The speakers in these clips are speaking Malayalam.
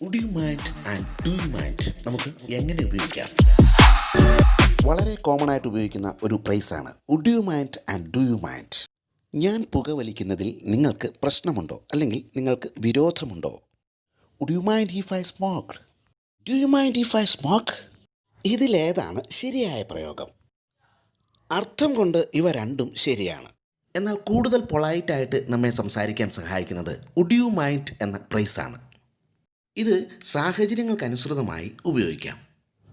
Would you mind and do you mind നമുക്ക് എങ്ങനെ ഉപയോഗിക്കാം? വളരെ കോമൺ ആയിട്ട് ഉപയോഗിക്കുന്ന ഒരു ഫ്രേസാണ് would you mind and do you mind. ഞാൻ പുകവലിക്കുന്നതിൽ നിങ്ങൾക്ക് പ്രശ്നമുണ്ടോ അല്ലെങ്കിൽ നിങ്ങൾക്ക് വിരോധമുണ്ടോ? Would you mind if I smoke? Do you mind if I smoke? ഇതിലേതാണ് ശരിയായ പ്രയോഗം? അർത്ഥം കൊണ്ട് ഇവ രണ്ടും ശരിയാണ്. എന്നാൽ കൂടുതൽ പൊളൈറ്റായിട്ട് നമ്മെ സംസാരിക്കാൻ സഹായിക്കുന്നത് വുഡ് യു മൈൻഡ് എന്ന ഫ്രേസാണ്. ഇത് സാഹചര്യങ്ങൾക്കനുസൃതമായി ഉപയോഗിക്കാം.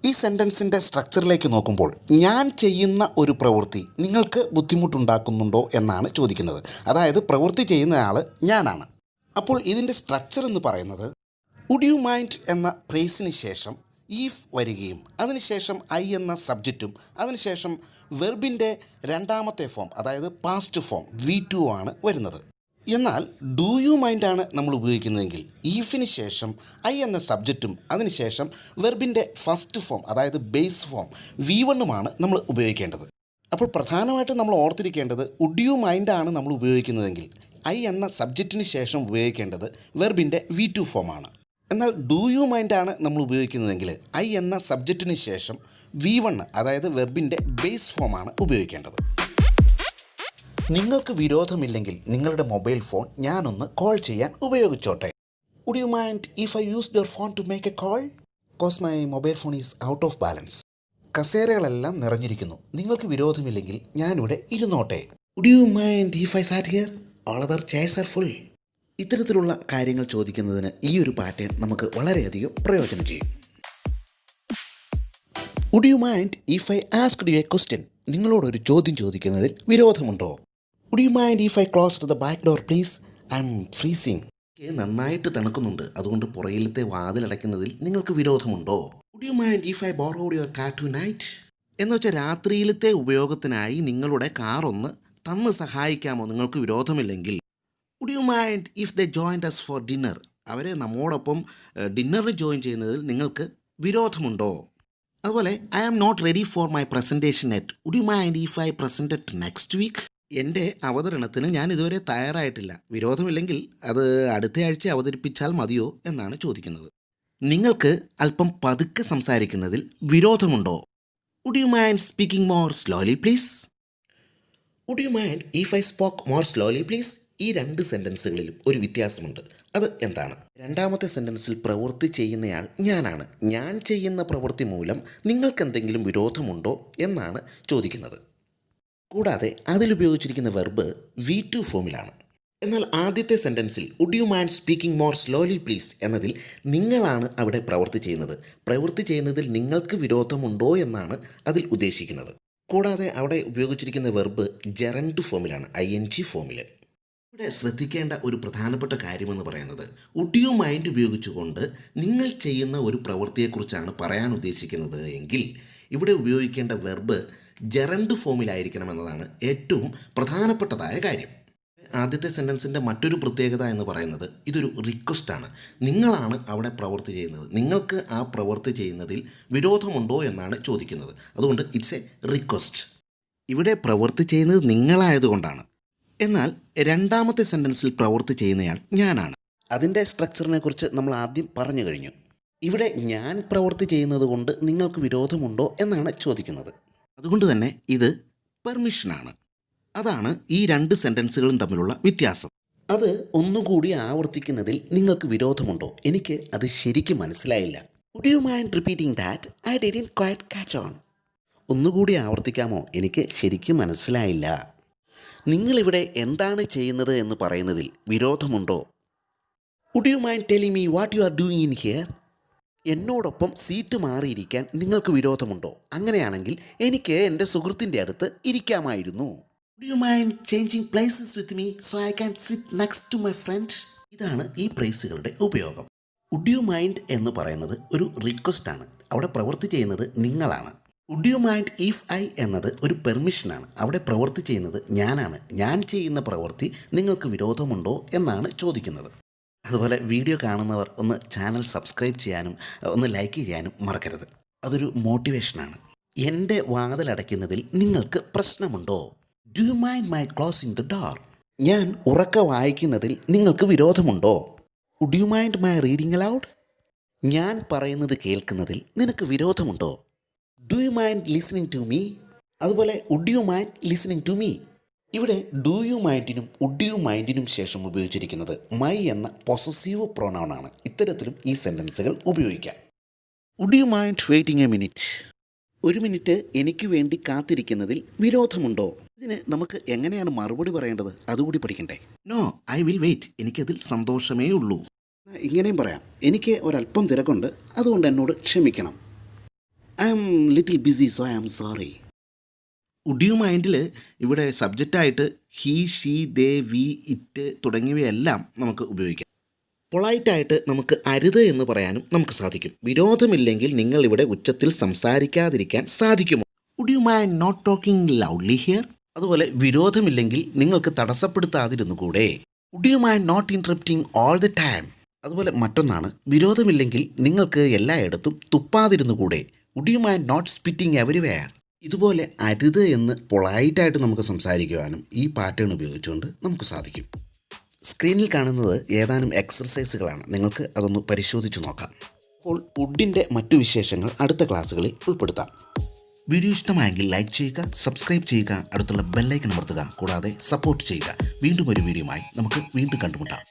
ഈ സെൻറ്റൻസിൻ്റെ സ്ട്രക്ചറിലേക്ക് നോക്കുമ്പോൾ ഞാൻ ചെയ്യുന്ന ഒരു പ്രവൃത്തി നിങ്ങൾക്ക് ബുദ്ധിമുട്ടുണ്ടാക്കുന്നുണ്ടോ എന്നാണ് ചോദിക്കുന്നത്. അതായത് പ്രവൃത്തി ചെയ്യുന്നയാൾ ഞാനാണ്. അപ്പോൾ ഇതിൻ്റെ സ്ട്രക്ചർ എന്ന് പറയുന്നത് വുഡ് യു മൈൻഡ് എന്ന ഫ്രേസിന് ശേഷം ഈഫ് വരികയും അതിനുശേഷം ഐ എന്ന സബ്ജക്റ്റും അതിനുശേഷം വെർബിൻ്റെ രണ്ടാമത്തെ ഫോം അതായത് പാസ്റ്റ് ഫോം V2 ആണ് വരുന്നത്. എന്നാൽ ഡു യു മൈൻഡ് ആണ് നമ്മൾ ഉപയോഗിക്കുന്നതെങ്കിൽ ഈഫിന് ശേഷം ഐ എന്ന സബ്ജക്റ്റും അതിനുശേഷം വെർബിൻ്റെ ഫസ്റ്റ് ഫോം അതായത് ബേസ് ഫോം V1 നമ്മൾ ഉപയോഗിക്കേണ്ടത്. അപ്പോൾ പ്രധാനമായിട്ടും നമ്മൾ ഓർത്തിരിക്കേണ്ടത് വുഡ് യു മൈൻഡ് ആണ് നമ്മൾ ഉപയോഗിക്കുന്നതെങ്കിൽ ഐ എന്ന സബ്ജക്റ്റിന് ശേഷം ഉപയോഗിക്കേണ്ടത് വെർബിൻ്റെ V2 ഫോമാണ്. എന്നാൽ ഡു യു മൈൻഡ് ആണ് നമ്മൾ ഉപയോഗിക്കുന്നതെങ്കിൽ ഐ എന്ന സബ്ജക്റ്റിന് ശേഷം V1 അതായത് വെർബിൻ്റെ ബേസ് ഫോമാണ് ഉപയോഗിക്കേണ്ടത്. നിങ്ങൾക്ക് വിരോധമില്ലെങ്കിൽ നിങ്ങളുടെ മൊബൈൽ ഫോൺ ഞാനൊന്ന് കോൾ ചെയ്യാൻ ഉപയോഗിച്ചോട്ടെ. Would you mind if I use your phone to make a call? Cause my mobile phone is out of balance. കസേരകളെല്ലാം നിറഞ്ഞിരിക്കുന്നു. നിങ്ങൾക്ക് വിരോധമില്ലെങ്കിൽ ഞാനിവിടെ ഇരുന്നോട്ടെ. Would you mind if I sat here? All other chairs are full. ഇത്തരത്തിലുള്ള കാര്യങ്ങൾ ചോദിക്കുന്നതിന് ഈ ഒരു പാറ്റേൺ നമുക്ക് വളരെയധികം പ്രയോജനം ചെയ്യും. Would you mind if I asked you a question? നിങ്ങളോടൊരു ചോദ്യം ചോദിക്കുന്നതിൽ വിരോധമുണ്ടോ? Would you mind if I closed the back door please? I am freezing. നന്നായിട്ട് തണുക്കുന്നുണ്ട്, അതുകൊണ്ട് പുറയിലത്തെ വാതിലടയ്ക്കുന്നതിൽ നിങ്ങൾക്ക് വിരോധമുണ്ടോ? Would you mind if I borrowed your car tonight? എന്ന് വെച്ചാൽ രാത്രിയിലത്തെ ഉപയോഗത്തിനായി നിങ്ങളുടെ കാർ ഒന്ന് തന്ന് സഹായിക്കാമോ നിങ്ങൾക്ക് വിരോധമില്ലെങ്കിൽ? Would you mind if they joined us for dinner? അവരെ നമ്മോടൊപ്പം ഡിന്നറിന് ജോയിൻ ചെയ്യുന്നതിൽ നിങ്ങൾക്ക് വിരോധമുണ്ടോ? അതുപോലെ I am not ready for my presentation yet. Would you mind if I present it next week? എൻ്റെ അവതരണത്തിന് ഞാൻ ഇതുവരെ തയ്യാറായിട്ടില്ല, വിരോധമില്ലെങ്കിൽ അത് അടുത്ത ആഴ്ച അവതരിപ്പിച്ചാൽ മതിയോ എന്നാണ് ചോദിക്കുന്നത്. നിങ്ങൾക്ക് അല്പം പതുക്കെ സംസാരിക്കുന്നതിൽ വിരോധമുണ്ടോ? Would you mind speaking more slowly please? Would you mind if I spoke more slowly please? ഈ രണ്ട് സെൻറ്റൻസുകളിലും ഒരു വ്യത്യാസമുണ്ട്. അത് എന്താണ്? രണ്ടാമത്തെ സെൻറ്റൻസിൽ പ്രവൃത്തി ചെയ്യുന്നയാൾ ഞാനാണ്. ഞാൻ ചെയ്യുന്ന പ്രവൃത്തി മൂലം നിങ്ങൾക്കെന്തെങ്കിലും വിരോധമുണ്ടോ എന്നാണ് ചോദിക്കുന്നത്. കൂടാതെ അതിലുപയോഗിച്ചിരിക്കുന്ന വെർബ് V2 ഫോമിലാണ്. എന്നാൽ ആദ്യത്തെ സെൻറ്റൻസിൽ would you mind speaking more slowly please എന്നതിൽ നിങ്ങളാണ് അവിടെ പ്രവൃത്തി ചെയ്യുന്നത്. പ്രവൃത്തി ചെയ്യുന്നതിൽ നിങ്ങൾക്ക് വിരോധമുണ്ടോ എന്നാണ് അതിൽ ഉദ്ദേശിക്കുന്നത്. കൂടാതെ അവിടെ ഉപയോഗിച്ചിരിക്കുന്ന വെർബ് ജെറൻഡ് ഫോമിലാണ്, ING ഫോമിൽ. ഇവിടെ ശ്രദ്ധിക്കേണ്ട ഒരു പ്രധാനപ്പെട്ട കാര്യമെന്ന് പറയുന്നത് വുഡ് യു മൈൻഡ് ഉപയോഗിച്ചുകൊണ്ട് നിങ്ങൾ ചെയ്യുന്ന ഒരു പ്രവൃത്തിയെക്കുറിച്ചാണ് പറയാൻ ഉദ്ദേശിക്കുന്നത് എങ്കിൽ ഇവിടെ ഉപയോഗിക്കേണ്ട വെർബ് ജെറൻഡ് ഫോമിലായിരിക്കണമെന്നതാണ് ഏറ്റവും പ്രധാനപ്പെട്ടതായ കാര്യം. ആദ്യത്തെ സെൻറ്റൻസിൻ്റെ മറ്റൊരു പ്രത്യേകത എന്ന് പറയുന്നത് ഇതൊരു റിക്വസ്റ്റാണ്. നിങ്ങളാണ് അവിടെ പ്രവൃത്തി ചെയ്യുന്നത്, നിങ്ങൾക്ക് ആ പ്രവൃത്തി ചെയ്യുന്നതിൽ വിരോധമുണ്ടോ എന്നാണ് ചോദിക്കുന്നത്. അതുകൊണ്ട് ഇറ്റ്സ് എ റിക്വസ്റ്റ്. ഇവിടെ പ്രവൃത്തി ചെയ്യുന്നത് നിങ്ങളായതുകൊണ്ടാണ്. എന്നാൽ രണ്ടാമത്തെ സെൻറ്റൻസിൽ പ്രവൃത്തി ചെയ്യുന്നയാൾ ഞാനാണ്. അതിൻ്റെ സ്ട്രക്ചറിനെ കുറിച്ച് നമ്മൾ ആദ്യം പറഞ്ഞു കഴിഞ്ഞു. ഇവിടെ ഞാൻ പ്രവൃത്തി ചെയ്യുന്നത് കൊണ്ട് നിങ്ങൾക്ക് വിരോധമുണ്ടോ എന്നാണ് ചോദിക്കുന്നത്. അതുകൊണ്ട് തന്നെ ഇത് പെർമിഷനാണ്. അതാണ് ഈ രണ്ട് സെൻറ്റൻസുകളും തമ്മിലുള്ള വ്യത്യാസം. അത് ഒന്നുകൂടി ആവർത്തിക്കുന്നതിൽ നിങ്ങൾക്ക് വിരോധമുണ്ടോ? എനിക്ക് അത് ശരിക്കും മനസ്സിലായില്ല. Would you mind repeating that? I didn't quite catch on. ഒന്നുകൂടി ആവർത്തിക്കാമോ? എനിക്ക് ശരിക്കും മനസ്സിലായില്ല. നിങ്ങളിവിടെ എന്താണ് ചെയ്യുന്നത് എന്ന് പറയുന്നതിൽ വിരോധമുണ്ടോ? Would you mind telling me what you are doing in here? എന്നോടൊപ്പം സീറ്റ് മാറിയിരിക്കാൻ നിങ്ങൾക്ക് വിരോധമുണ്ടോ? അങ്ങനെയാണെങ്കിൽ എനിക്ക് എൻ്റെ സുഹൃത്തിൻ്റെ അടുത്ത് ഇരിക്കാമായിരുന്നു. Would you mind changing places with me so I can sit next to my friend? ഇതാണ് ഈ ഫ്രേസുകളുടെ ഉപയോഗം. വുഡ് യു മൈൻഡ് എന്ന് പറയുന്നത് ഒരു റിക്വസ്റ്റാണ്. അവിടെ പ്രവൃത്തി ചെയ്യുന്നത് നിങ്ങളാണ്. Would you mind if I എന്നത് ഒരു പെർമിഷനാണ്. അവിടെ പ്രവൃത്തി ചെയ്യുന്നത് ഞാനാണ്. ഞാൻ ചെയ്യുന്ന പ്രവൃത്തി നിങ്ങൾക്ക് വിരോധമുണ്ടോ എന്നാണ് ചോദിക്കുന്നത്. അതുപോലെ വീഡിയോ കാണുന്നവർ ഒന്ന് ചാനൽ സബ്സ്ക്രൈബ് ചെയ്യാനും ഒന്ന് ലൈക്ക് ചെയ്യാനും മറക്കരുത്. അതൊരു മോട്ടിവേഷനാണ്. എൻ്റെ വാതിലടയ്ക്കുന്നതിൽ നിങ്ങൾക്ക് പ്രശ്നമുണ്ടോ? Do you mind my closing the door? ഞാൻ ഉറക്കെ വായിക്കുന്നതിൽ നിങ്ങൾക്ക് വിരോധമുണ്ടോ? Would you mind my reading aloud? ഞാൻ പറയുന്നത് കേൾക്കുന്നതിൽ നിനക്ക് വിരോധമുണ്ടോ? Do you mind listening to me? അതുപോലെ would you mind listening to me? ഇവിടെ ഡു യു മൈൻഡിനും വുഡ് യു മൈൻഡിനും ശേഷം ഉപയോഗിച്ചിരിക്കുന്നത് മൈ എന്ന പൊസസീവ് പ്രൊനൗൺ ആണ്. ഇത്തരത്തിലും ഈ സെൻറ്റൻസുകൾ ഉപയോഗിക്കാം. Would you mind waiting a minute? ഒരു മിനിറ്റ് എനിക്ക് വേണ്ടി കാത്തിരിക്കുന്നതിൽ വിരോധമുണ്ടോ? ഇതിന് നമുക്ക് എങ്ങനെയാണ് മറുപടി പറയേണ്ടത് അതുകൂടി പഠിക്കണ്ടേ? No, I will wait. എനിക്കതിൽ സന്തോഷമേ ഉള്ളൂ. ഇങ്ങനെയും പറയാം, എനിക്ക് ഒരല്പം തിരക്കുണ്ട്, അതുകൊണ്ട് എന്നോട് ക്ഷമിക്കണം. I am little busy, so I am sorry. Would you മൈൻഡിൽ ഇവിടെ സബ്ജക്റ്റായിട്ട് he, she, they, we, it തുടങ്ങിയവയെല്ലാം നമുക്ക് ഉപയോഗിക്കാം. പൊളൈറ്റായിട്ട് നമുക്ക് അരുത് എന്ന് പറയാനും നമുക്ക് സാധിക്കും. വിരോധമില്ലെങ്കിൽ നിങ്ങൾ ഇവിടെ ഉച്ചത്തിൽ സംസാരിക്കാതിരിക്കാൻ സാധിക്കുമോ? Would you mind not talking loudly here? അതുപോലെ വിരോധമില്ലെങ്കിൽ നിങ്ങൾക്ക് തടസ്സപ്പെടുത്താതിരുന്നു കൂടെ? Would you mind not interrupting all the time? അതുപോലെ മറ്റൊന്നാണ്, വിരോധമില്ലെങ്കിൽ നിങ്ങൾക്ക് എല്ലായിടത്തും തുപ്പാതിരുന്നു കൂടെ? Would you mind not spitting everywhere? ഇതുപോലെ അരുത് എന്ന് പൊളൈറ്റായിട്ട് നമുക്ക് സംസാരിക്കുവാനും ഈ പാറ്റേൺ ഉപയോഗിച്ചുകൊണ്ട് നമുക്ക് സാധിക്കും. സ്ക്രീനിൽ കാണുന്നത് ഏതാനും എക്സർസൈസുകളാണ്. നിങ്ങൾക്ക് അതൊന്ന് പരിശോധിച്ച് നോക്കാം. അപ്പോൾ വുഡിൻ്റെ മറ്റു വിശേഷങ്ങൾ അടുത്ത ക്ലാസ്സുകളിൽ ഉൾപ്പെടുത്താം. വീഡിയോ ഇഷ്ടമായെങ്കിൽ ലൈക്ക് ചെയ്യുക, സബ്സ്ക്രൈബ് ചെയ്യുക, അടുത്തുള്ള ബെല്ലൈക്കൺ അമർത്തുക, കൂടാതെ സപ്പോർട്ട് ചെയ്യുക. വീണ്ടും ഒരു വീഡിയോയുമായി നമുക്ക് വീണ്ടും കണ്ടുമുട്ടാം.